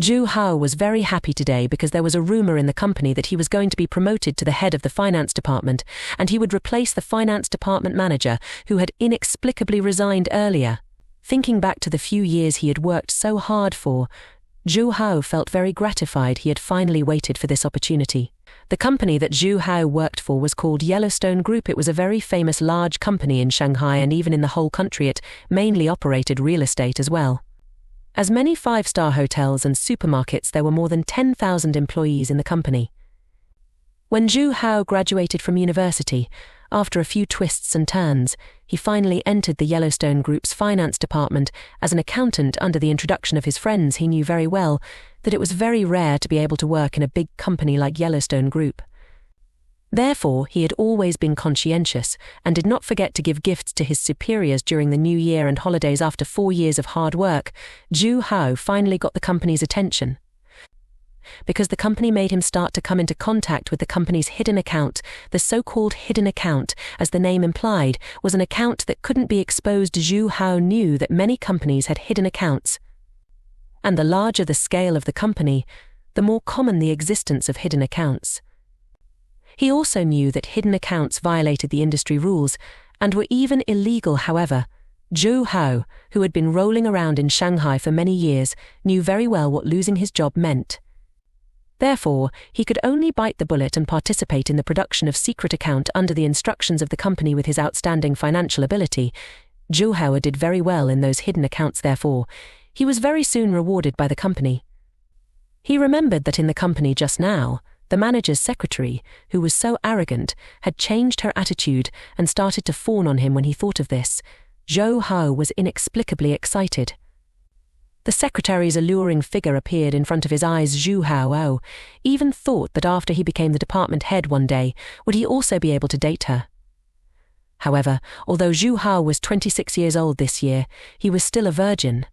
Zhu Hao was very happy today because there was a rumor in the company that he was going to be promoted to the head of the finance department, and he would replace the finance department manager who had inexplicably resigned earlier. Thinking back to the few years he had worked so hard for, Zhu Hao felt very gratified he had finally waited for this opportunity. The company that Zhu Hao worked for was called Yellowstone Group. It was a very famous large company in Shanghai, and even in the whole country it mainly operated real estate as well. As many five-star hotels and supermarkets, there were more than 10,000 employees in the company. When Zhu Hao graduated from university, after a few twists and turns, he finally entered the Yellowstone Group's finance department as an accountant. Under the introduction of his friends, he knew very well that it was very rare to be able to work in a big company like Yellowstone Group. Therefore, he had always been conscientious and did not forget to give gifts to his superiors during the New Year and holidays. After 4 years of hard work, Zhu Hao finally got the company's attention. Because the company made him start to come into contact with the company's hidden account. The so-called hidden account, as the name implied, was an account that couldn't be exposed. Zhu Hao knew that many companies had hidden accounts. And the larger the scale of the company, the more common the existence of hidden accounts. He also knew that hidden accounts violated the industry rules and were even illegal. However, Zhu Hao, who had been rolling around in Shanghai for many years, knew very well what losing his job meant. Therefore, he could only bite the bullet and participate in the production of secret account under the instructions of the company. With his outstanding financial ability, Zhu Hao did very well in those hidden accounts. Therefore, he was very soon rewarded by the company. He remembered that in the company just now, the manager's secretary, who was so arrogant, had changed her attitude and started to fawn on him. When he thought of this, Zhu Hao was inexplicably excited. The secretary's alluring figure appeared in front of his eyes. Zhu Hao even thought that after he became the department head one day, would he also be able to date her. However, although Zhu Hao was 26 years old this year, he was still a virgin.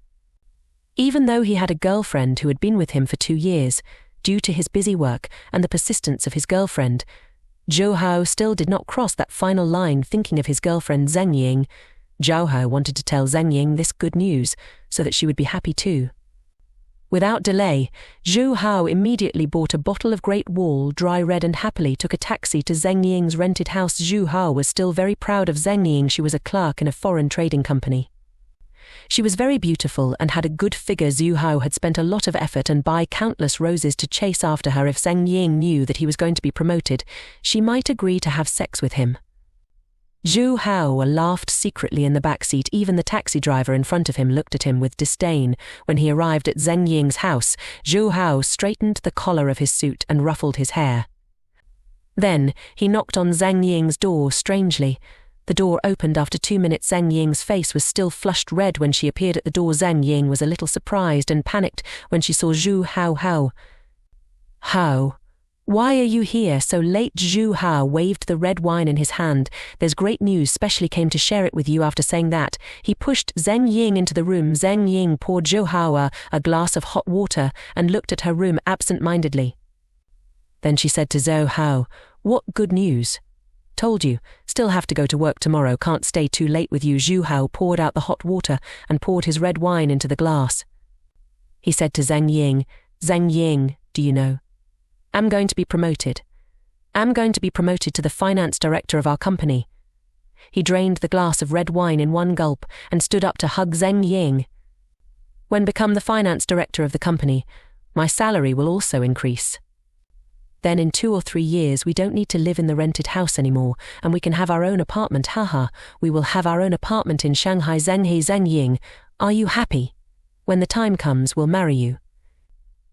Even though he had a girlfriend who had been with him for 2 years, due to his busy work and the persistence of his girlfriend, Zhu Hao still did not cross that final line. Thinking of his girlfriend Zheng Ying, Zhu Hao wanted to tell Zheng Ying this good news so that she would be happy too. Without delay, Zhu Hao immediately bought a bottle of Great Wall Dry Red and happily took a taxi to Zheng Ying's rented house. Zhu Hao was still very proud of Zheng Ying. She was a clerk in a foreign trading company. She was very beautiful and had a good figure. Zhu Hao had spent a lot of effort and buy countless roses to chase after her. If Zheng Ying knew that he was going to be promoted, she might agree to have sex with him. Zhu Hao laughed secretly in the back seat. Even the taxi driver in front of him looked at him with disdain. When he arrived at Zheng Ying's house, Zhu Hao straightened the collar of his suit and ruffled his hair. Then he knocked on Zheng Ying's door. Strangely, the door opened after 2 minutes. Zheng Ying's face was still flushed red when she appeared at the door. Zheng Ying was a little surprised and panicked when she saw Zhu Hao. How? Why are you here so late? Zhu Hao waved the red wine in his hand. There's great news, specially came to share it with you. After saying that, he pushed Zheng Ying into the room. Zheng Ying poured Zhu Hao a glass of hot water and looked at her room absent-mindedly. Then she said to Zhu Hao, "What good news?" "Told you, still have to go to work tomorrow, can't stay too late with you." Zhu Hao poured out the hot water and poured his red wine into the glass. He said to Zheng Ying, "Zheng Ying, do you know? I'm going to be promoted. I'm going to be promoted to the finance director of our company." He drained the glass of red wine in one gulp and stood up to hug Zheng Ying. "When become the finance director of the company, my salary will also increase. Then in 2 or 3 years we don't need to live in the rented house anymore and we can have our own apartment. Haha, we will have our own apartment in Shanghai." Zheng Ying, are you happy? When the time comes, we'll marry you.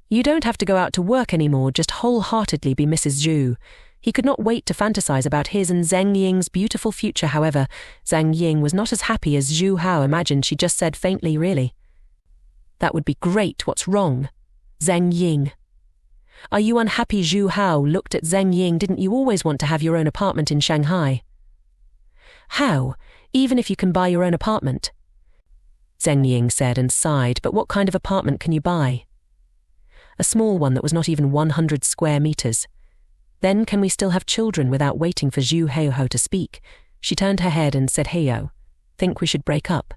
You don't have to go out to work anymore, just wholeheartedly be Mrs. Zhu. He could not wait to fantasize about his and Zheng Ying's beautiful future. However, Zheng Ying was not as happy as Zhu Hao imagined. She just said faintly, "Really? That would be great. What's wrong? Zheng Ying, are you unhappy?" Zhu Hao looked at Zheng Ying. "Didn't you always want to have your own apartment in Shanghai?" "How? Even if you can buy your own apartment?" Zheng Ying said and sighed. "But what kind of apartment can you buy?" "A small one that was not even 100 square meters. Then can we still have children?" Without waiting for Zhu Hao to speak, she turned her head and said, "Heyo, think we should break up?"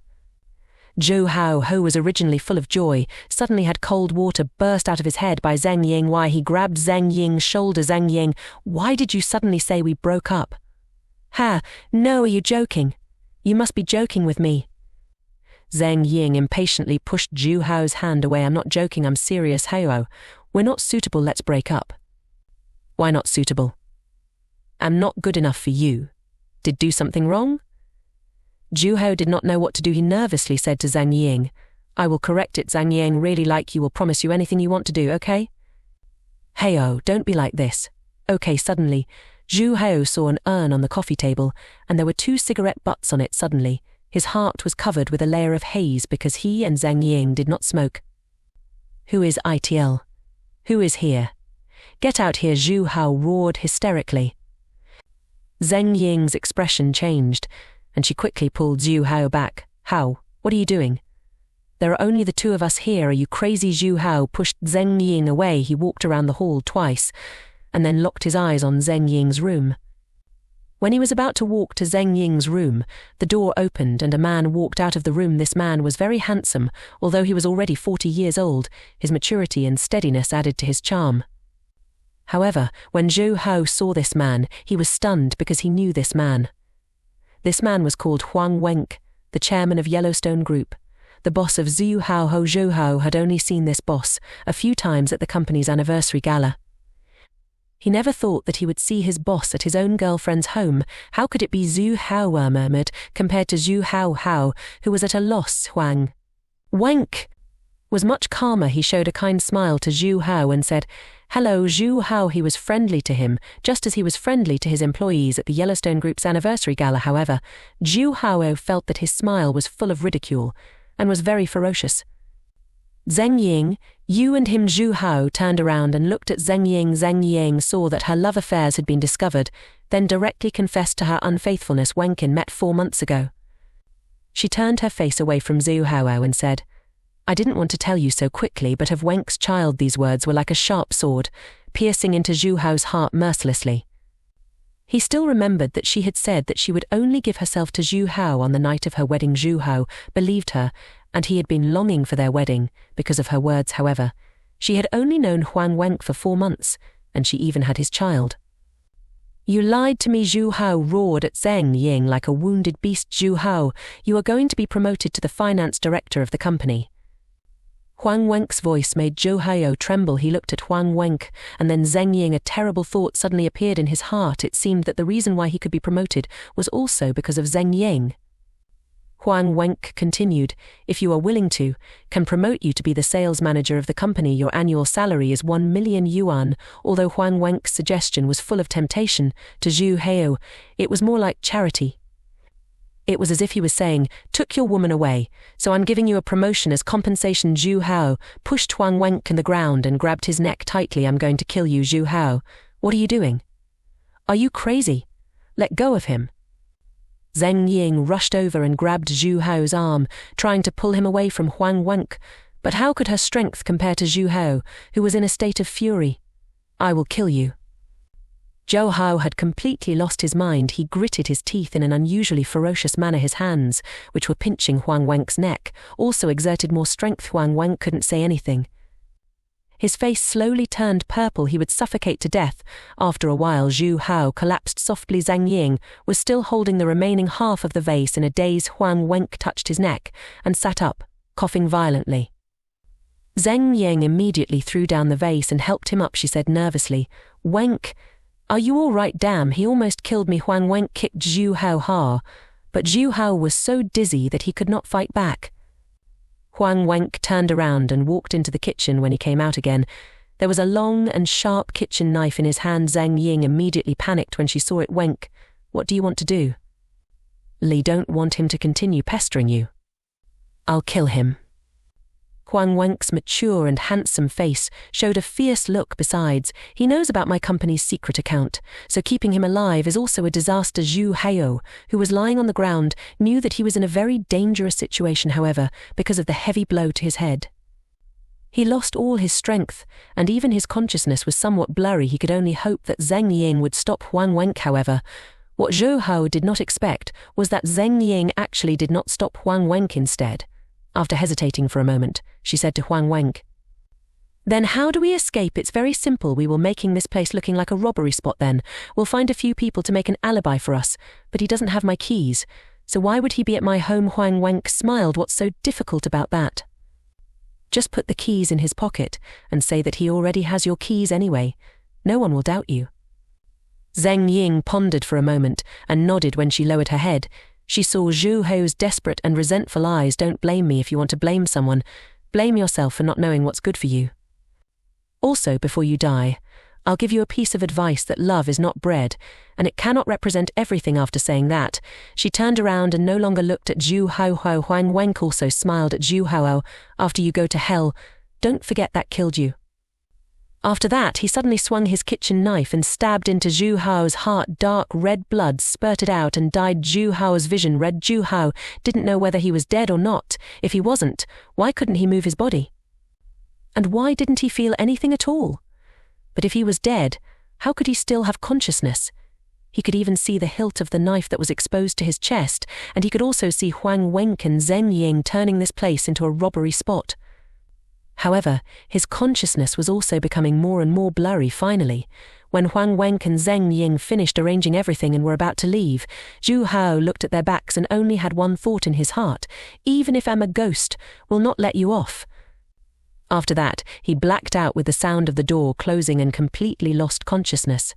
Zhou Hao, who was originally full of joy, suddenly had cold water burst out of his head by Zheng Ying. Why? He grabbed Zheng Ying's shoulder. Zheng Ying, why did you suddenly say we broke up? Ha, no, are you joking? You must be joking with me. Zheng Ying impatiently pushed Zhu Hao's hand away. I'm not joking, I'm serious, Hao. We're not suitable, let's break up. Why not suitable? I'm not good enough for you. Did do something wrong? Zhu Hao did not know what to do. He nervously said to Zhang Ying, I will correct it. Zhang Ying really like you, will promise you anything you want to do, okay? Hao, don't be like this. Okay, suddenly, Zhu Hao saw an urn on the coffee table, and there were 2 cigarette butts on it. Suddenly, his heart was covered with a layer of haze because he and Zhang Ying did not smoke. Who is ITL? Who is here? Get out here, Zhu Hao roared hysterically. Zheng Ying's expression changed, and she quickly pulled Zhu Hao back. Hao, what are you doing? There are only the 2 of us here, are you crazy? Zhu Hao pushed Zheng Ying away. He walked around the hall twice, and then locked his eyes on Zheng Ying's room. When he was about to walk to Zheng Ying's room, the door opened and a man walked out of the room. This man was very handsome. Although he was already 40 years old, his maturity and steadiness added to his charm. However, when Zhu Hao saw this man, he was stunned because he knew this man. This man was called Huang Wenk, the chairman of Yellowstone Group, the boss of Zhu Hao. Zhu Hao had only seen this boss a few times at the company's anniversary gala. He never thought that he would see his boss at his own girlfriend's home. How could it be Zhu Hao murmured, compared to Zhu Hao, who was at a loss? Huang Wenk was much calmer. He showed a kind smile to Zhu Hao and said, Hello, Zhu Hao. He was friendly to him, just as he was friendly to his employees at the Yellowstone Group's anniversary gala. However, Zhu Hao felt that his smile was full of ridicule and was very ferocious. Zheng Ying, you and him. Zhu Hao turned around and looked at Zheng Ying. Zheng Ying saw that her love affairs had been discovered, then directly confessed to her unfaithfulness. Wenkin met 4 months ago. She turned her face away from Zhu Hao and said, I didn't want to tell you so quickly, but of Wenk's child. These words were like a sharp sword, piercing into Zhu Hao's heart mercilessly. He still remembered that she had said that she would only give herself to Zhu Hao on the night of her wedding. Zhu Hao believed her, and he had been longing for their wedding because of her words. However, she had only known Huang Wenk for 4 months, and she even had his child. You lied to me, Zhu Hao roared at Zheng Ying like a wounded beast. Zhu Hao, you are going to be promoted to the finance director of the company. Huang Wenk's voice made Zhu Hao tremble. He looked at Huang Wenk, and then Zheng Ying. A terrible thought suddenly appeared in his heart. It seemed that the reason why he could be promoted was also because of Zheng Ying. Huang Wenk continued, if you are willing to, can promote you to be the sales manager of the company. Your annual salary is 1 million yuan. Although Huang Wenk's suggestion was full of temptation, to Zhu Hao, it was more like charity. It was as if he was saying, took your woman away, so I'm giving you a promotion as compensation. Zhu Hao pushed Huang Wenk in the ground and grabbed his neck tightly. I'm going to kill you, Zhu Hao. What are you doing? Are you crazy? Let go of him. Zheng Ying rushed over and grabbed Zhu Hao's arm, trying to pull him away from Huang Wenk, but how could her strength compare to Zhu Hao, who was in a state of fury? I will kill you. Zhu Hao had completely lost his mind. He gritted his teeth in an unusually ferocious manner. His hands, which were pinching Huang Wenk's neck, also exerted more strength. Huang Wenk couldn't say anything. His face slowly turned purple. He would suffocate to death. After a while, Zhu Hao collapsed softly. Zheng Ying was still holding the remaining half of the vase. In a daze, Huang Wenk touched his neck and sat up, coughing violently. Zheng Ying immediately threw down the vase and helped him up. She said nervously, Wenk, are you all right? Damn, he almost killed me. Huang Wenk kicked Zhu Hao hard, but Zhu Hao was so dizzy that he could not fight back. Huang Wenk turned around and walked into the kitchen. When he came out again, there was a long and sharp kitchen knife in his hand. Zheng Ying immediately panicked when she saw it. Wenk, what do you want to do? Li don't want him to continue pestering you. I'll kill him. Huang Wenk's mature and handsome face showed a fierce look. Besides, he knows about my company's secret account, so keeping him alive is also a disaster. Zhu Hao, who was lying on the ground, knew that he was in a very dangerous situation, however, because of the heavy blow to his head. He lost all his strength, and even his consciousness was somewhat blurry. He could only hope that Zheng Ying would stop Huang Wenk. However, what Zhu Hao did not expect was that Zheng Ying actually did not stop Huang Wenk instead. After hesitating for a moment, she said to Huang Wenk, "Then how do we escape? It's very simple. We will making this place looking like a robbery spot then. We'll find a few people to make an alibi for us, but he doesn't have my keys. So why would he be at my home?" Huang Wenk smiled. "What's so difficult about that? Just put the keys in his pocket and say that he already has your keys anyway. No one will doubt you." Zheng Ying pondered for a moment and nodded when she lowered her head. She saw Zhu Hao's desperate and resentful eyes. "Don't blame me if you want to blame someone. Blame yourself for not knowing what's good for you. Also, before you die, I'll give you a piece of advice that love is not bread, and it cannot represent everything." After saying that, she turned around and no longer looked at Zhu Hao. Huang Wenk also smiled at Zhu Hao. "After you go to hell, don't forget that killed you." After that, he suddenly swung his kitchen knife and stabbed into Zhu Hao's heart. Dark red blood spurted out and dyed Zhu Hao's vision red. Zhu Hao didn't know whether he was dead or not. If he wasn't, why couldn't he move his body? And why didn't he feel anything at all? But if he was dead, how could he still have consciousness? He could even see the hilt of the knife that was exposed to his chest, and he could also see Huang Wenk and Zheng Ying turning this place into a robbery spot. However, his consciousness was also becoming more and more blurry. Finally, when Huang Wenk and Zheng Ying finished arranging everything and were about to leave, Zhu Hao looked at their backs and only had one thought in his heart: even if I'm a ghost, will not let you off. After that, he blacked out with the sound of the door closing and completely lost consciousness.